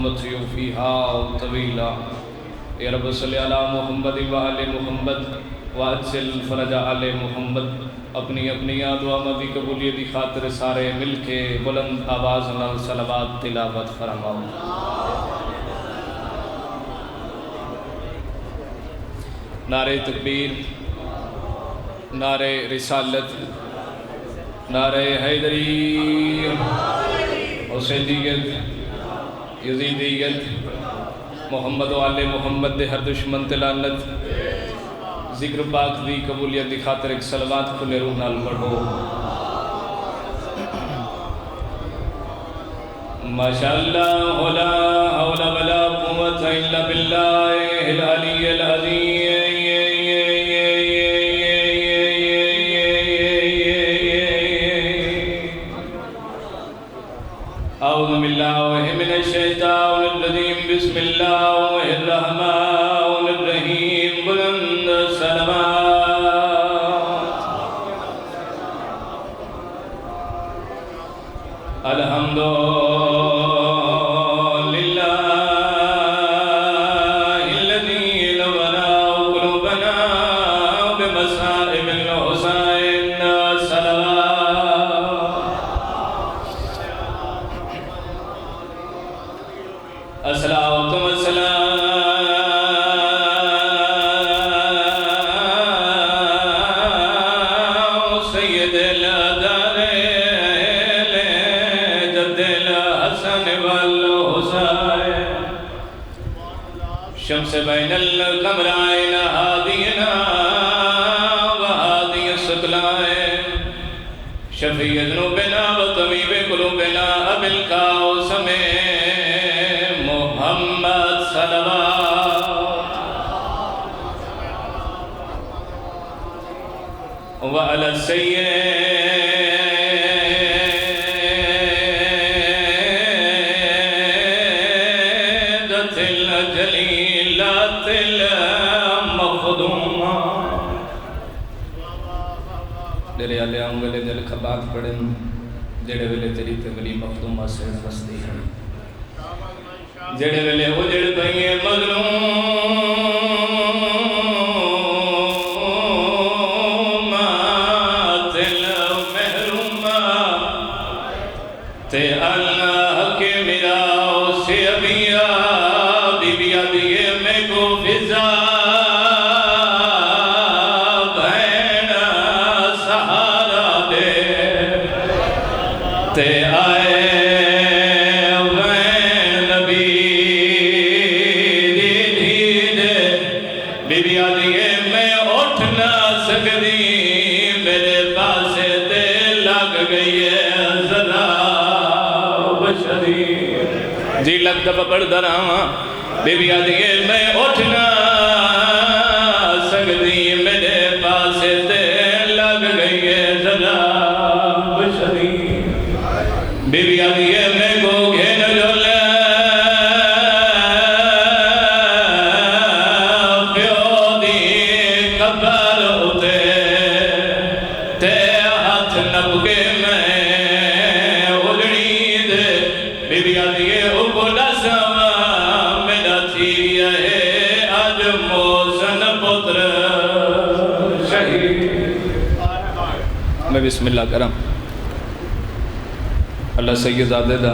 ونطيع فيها طويلا يا رب صل على محمد وآل محمد واجل فرج آل محمد اپنی اپنی دعا مدی قبولیت کی خاطر سارے مل کے بلند آواز نال صلوات تلاوت فرماؤ۔ نعرہ تکبیر، نعرہ رسالت، نعرہ حیدری، حسینیت، یزیدیت، محمد و آل محمد دے ہر دشمن تے لعنت، ذکر پاک دی قبولیت دی خاطر ایک صلوات کھلے روح نال پڑھو۔ ماشاءاللہ لا حول ولا قوت الا باللہ العلی العظیم۔ اعوذ باللہ من الشیطان الرجیم، بسم اللہ الرحمن الرحیم، بلند صلوات۔ الحمد شمس بین القمرائن ہادینا وہادی السکلائن شفیع ذنوبنا و طبیب قلوبنا ابی القاسم محمد صلوات۔ وعلی السید میرے آلے آؤں ویلے دل خبات پڑھن جڑے ویلے تیری تغلی مخدومہ سے بستی ہے، جڑے ویلے اجڑ پئیے مظلوم دل محروم تے اللہ کے میرا سے ابیا بی بیا دیئے میں کو فضا تے آئے وین نبی دی دھیدے بی بی آدھیے میں اٹھ نہ سکتی میرے پاسے تے لگ گئی ہے ذرا بشری جی لگ دب پڑھ دراما بی بی آدھیے میں اٹھ نہ سکتی میرے پاسے تے لگ گئی ہے ذرا بشری بی بی آدھیے میں کو گھن جو لے پیو دی قبر ہوتے تے ہاتھ نب کے میں اجڑی دے بی بی آدھیے اپنا سوا میرا تھی ہے آج موسن پتر شہید۔ میں بسم اللہ کرم اللہ سید زادہ دا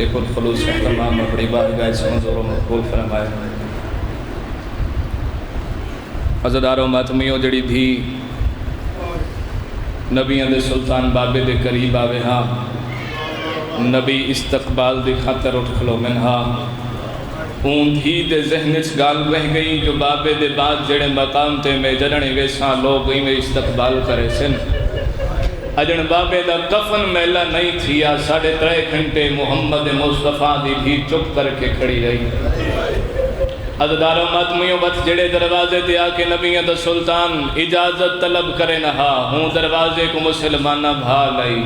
ایک اور خلوص احترام اپنی بارگاہ سے منظور و مقبول فرمائے۔ عزیزانو ماتمیوں جڑی بھی نبیان دے سلطان بابے دے قریب آوے ہاں نبی استقبال دے خاطر اٹھ کھلو من ہاں اون ہی دے ذہنچ گال رہ گئی جو بابے دے بعد جڑے مقام تے میں جننے ویساں لوگ ہی میں استقبال کرے سن اجن بابے دا کفن میلہ نہیں تھیا 3.5 گھنٹے محمد مصطفیٰ دی بھی چپ کر کے کھڑی رہی۔ عزدارو ماتمیوں بات جڑے دروازے تے آکے نبیوں دا سلطان اجازت طلب کرے نہا ہوں دروازے کو مسلمانہ بھا لئی۔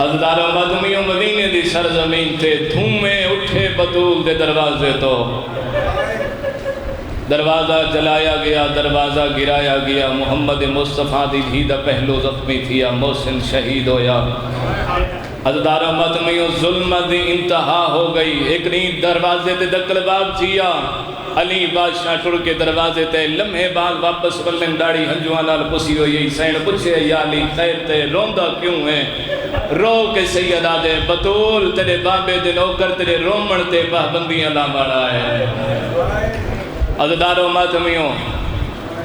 عزدارو ماتمیوں مدینے دی سرزمین تے دھومے اٹھے بطول دے دروازے تو دروازہ جلایا گیا، دروازہ گرایا گیا، محمد مصطفیٰ دی بھی دا پہلو زخمی تھیا، محسن شہید ہویا۔ عزدارہ ماتمیوں ظلم دی انتہا ہو گئی، ایک نہیں دروازے تے دکل باب تھیا، علی بادشاہ ٹر کے دروازے تے لمحے بعد واپس ولن داڑی ہنجوان لال پسی ہوئی، حسین پوچھے یا علی خیر تے روندہ کیوں ہے؟ رو کے سیدہ دے بطول تیرے بابے دے نوکر تیرے رومن تے پابندیاں لا بڑا ہے۔ عزدارہ ماتمیوں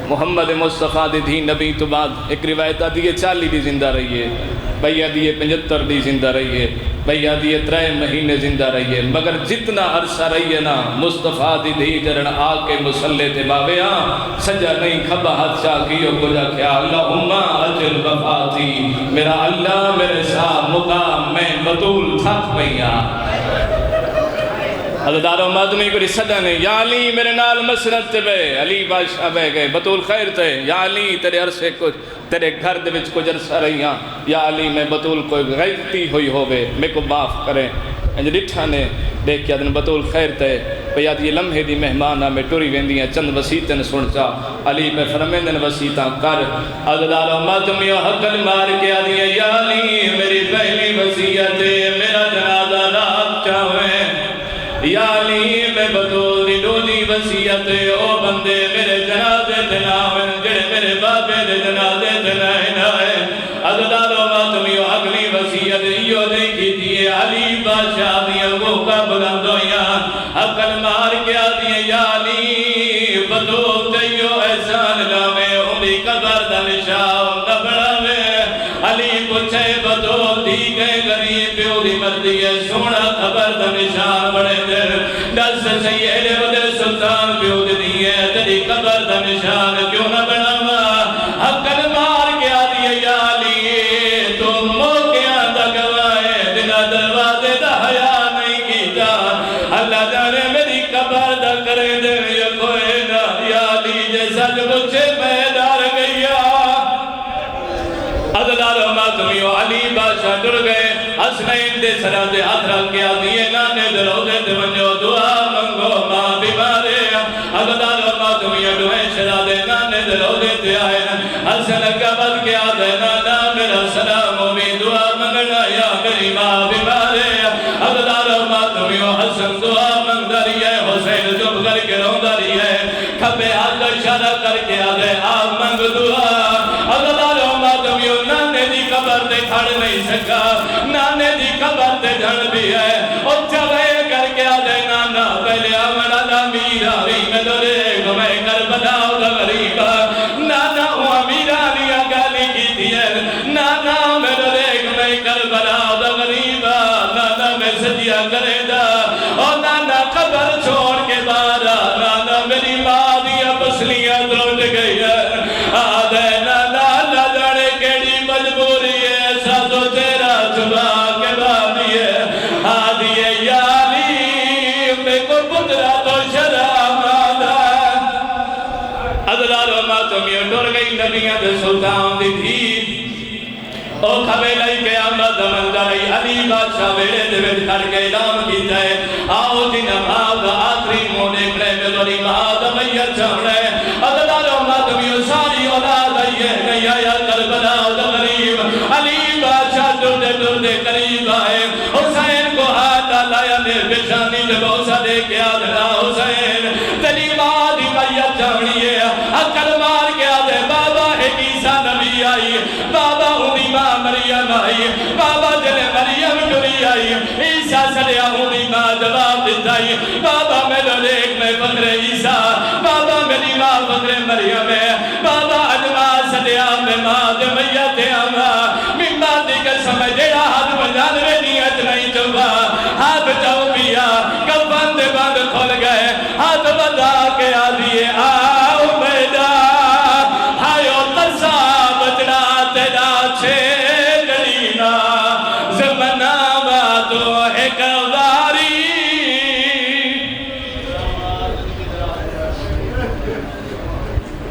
محمد مصطفیٰ دی دھی نبی تو بعد ایک روایت دیئے 40 دی زندہ رہی ہے، بھیا دیئے 75 دی زندہ رہی ہے، بھیا دیئے 3 مہینے زندہ رہی ہے، مگر جتنا عرصہ رہی ہے نا مصطفیٰ دی دھی جرن آکے مسلح تے باویا سجا نہیں کھبا ہاتھ چاہ کیوں کو جا کیا اللہم اجل وفاتی، میرا اللہ میرے ساتھ مقام میں بطول تھک پہیا۔ عزداروں مادمی کو رسدہ نے یا علی میرے نال مسرت تے بے، علی بادشاہ بے گئے بطول خیر تے، یا علی تیرے عرصے کچھ تیرے گھر دے وچ کچھ عرصہ رہیاں، یا علی میں بطول کوئی غلطی ہوئی ہوئے میں کو معاف کریں۔ انج ڈٹھا نے دیکھیا دن بطول خیر تے پیاد یہ لمحے دی مہمانہ میں ٹوری ویندیاں چند وسیعتیں سنچا، علی میں فرمیندن وسیعتاں کر۔ عزداروں مادمیوں حقل مار کے آدیا یا علی میری پہلی وسیعت میرا جنازہ رات چاہویں، یا علی میں بطول دی دوجی وسیعت او بندے میرے جنازے دناویں جڑے میرے بابے دے جنازے دنائن آئے۔ عزداروں ماتمیوں اگلی وسیعت یہ دیکھی دیئے علی بادشاہ دیئے وہ کا بلندویاں حقل مار کے آدیے یا علی بطول تیو احسان لامے امی قبر دنشاہ نبڑاوے۔ علی پوچھے بطول دی گئے غریب پیو دی مردی ہے سونا خبر دنشان بڑے دن دس سید ودے سلطان پیو دی ہے تیری قبر دنشان کیوں نہ بڑھاوا؟ حقل مار کے آدیے یا علی تو موقعہ دا گوائے دنا دروازے دا حیا نہیں کیتا، اللہ جانے میری قبر دا کرے دے یا کوئی نہ، یا علی جیسا جو مجھے بیدار گیا۔ عزداروں ماتمیوں علی بادشاہ ڈر گئے، حسنین دے سرہ دے ہاتھ رکھ کے آدیے نانے دے روزے دے منجو دعا منگو ماں بیمارے۔ عزداروں ماتمیوں ڈوئے شہزادے نانے دے روزے دے آئے، حسن قبض کے آدھے نانا میرا سلام ہوئی دعا منگنا یا میری ماں بیمارے۔ عزداروں ماتمیوں حسن دعا منگ داری ہے، حسین چپ کر کے رو داری ہے، کھپے ہاتھ اشارہ کر کے آدھے آپ منگ دعا۔ عزداروں ماتمیوں نانے دی قبر تے کھڑ نہیں سکا، نانے دی قبر تے جھڑ بھی ہے، اور چوے کر کے آدھے نانا پہلے آمنا دا میرا ری میں دورے گمیں کربلا دا غریبا، نانا ہوا میرا لیا گالی کی دیئے، نانا میں دورے گمیں کربلا دا غریبا، نانا میں سجیا کرے دا، اور نانا قبر چھوڑ کے بارا، نانا میری ماں دیا بسلیاں دروٹ گئی ہے، آدھے نانا اللہ جانے کیڑی مجبوری ہے، ساتھو تیرا چھبا کے بابی ہے، آدھیے یا علی میں کو پترا تو شرام آدھا۔ عزداروں ماتمیوں ڈر گئی نبیاں دے سلطان دی تھی، او کھبے لئی قیامت منظری علی بادشاہ بیڑے دے بیٹھ کر کے اعلان کیتا ہے، آؤ جن ماں دا آخری مونے کھڑے میں دوری ماں دا میت چھوڑے۔ عزداروں ماتمیوں ساری اولاد آئیے نہیں آیا کربلا دا غریب، علی بادشاہ ڈردے قریب آئے، حسین کو ہاتھ لایا نے بشانی نے بوسہ دے کے آدھنا حسین تیری ماں دی میت چھوڑی ہے، عقل مار کے آدھے بابا ایک عیسیٰ نبی آئی، بابا ہونی ماں مریم آئی، بابا جلے مریم ٹری آئی، عیسیٰ سلیا ہونی ماں جواب دیتائی، بابا میں لولیک میں فقر عیسیٰ، بابا میری ماں فقر مریم ہے، بابا اجماع سلیا میں ماں دے میت آماں، مماں دی قسم جیڑا ہاتھ بجانوے نیت نہیں چوبا، ہاتھ چاو پیا کفن دے بند کھول گئے، ہاتھ بدا کے آدھیے آؤ بیدا ہائیو ترسا بچڑا تیرا چھے جڑینا زمنہ باتو ایک